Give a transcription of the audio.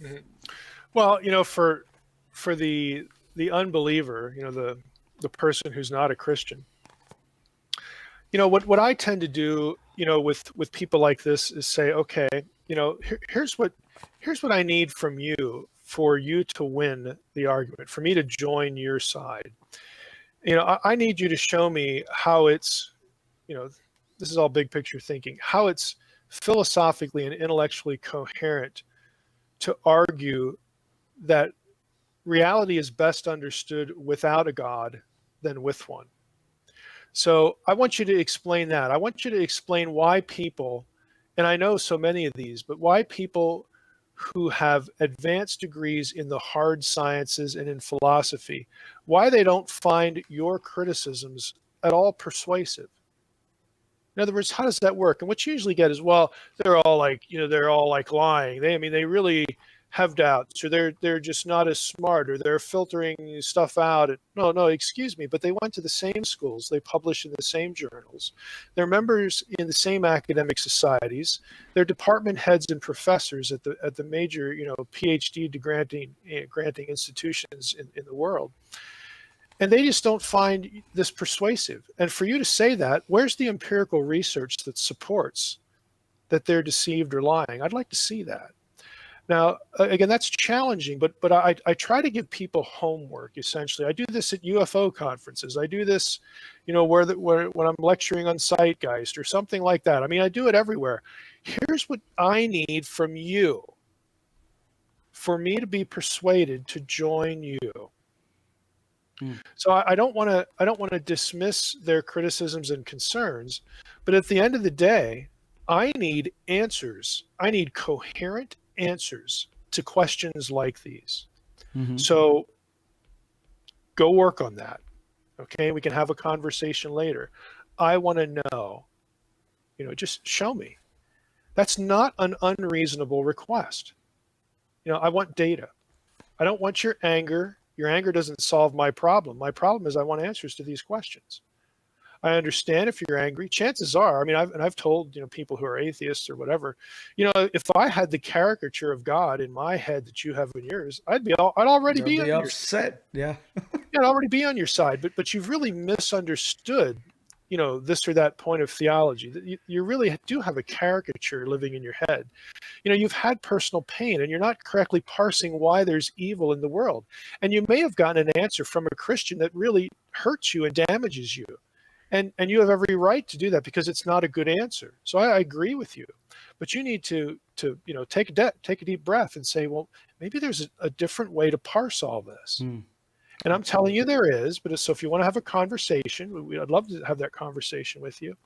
Mhm. Well, for the unbeliever, the person who's not a Christian, what I tend to do, with people like this is say, okay, here's what I need from you for you to win the argument, for me to join your side. I need you to show me how it's, you know, this is all big picture thinking, how it's philosophically and intellectually coherent to argue that reality is best understood without a God than with one. So I want you to explain that. I want you to explain why people, and I know so many of these, but why people who have advanced degrees in the hard sciences and in philosophy, why they don't find your criticisms at all persuasive. In other words, how does that work? And what you usually get is, well, they're all like lying. They really have doubts, or they're just not as smart, or they're filtering stuff out. No, no, excuse me, but they went to the same schools, they publish in the same journals, they're members in the same academic societies, they're department heads and professors at the major, PhD to granting institutions in the world. And they just don't find this persuasive. And for you to say that, where's the empirical research that supports that they're deceived or lying? I'd like to see that. Now, again, that's challenging, but I try to give people homework, essentially. I do this at UFO conferences. I do this, where when I'm lecturing on Zeitgeist or something like that. I do it everywhere. Here's what I need from you for me to be persuaded to join you. So I don't want to dismiss their criticisms and concerns, but at the end of the day, I need answers. I need coherent answers to questions like these. Mm-hmm. So go work on that. Okay, we can have a conversation later. I want to know, just show me. That's not an unreasonable request. I want data. I don't want your anger. Your anger doesn't solve my problem. My problem is I want answers to these questions. I understand if you're angry. Chances are, I've told people who are atheists or whatever, if I had the caricature of God in my head that you have in yours, I'd already You'll be be on your upset. Yeah. yeah, I'd already be on your side. But you've really misunderstood, this or that point of theology. That you really do have a caricature living in your head. You've had personal pain and you're not correctly parsing why there's evil in the world. And you may have gotten an answer from a Christian that really hurts you and damages you. And you have every right to do that because it's not a good answer. So I agree with you. But you need to take a deep breath and say, well, maybe there's a different way to parse all this. And I'm telling you there is, but so if you want to have a conversation, I'd love to have that conversation with you.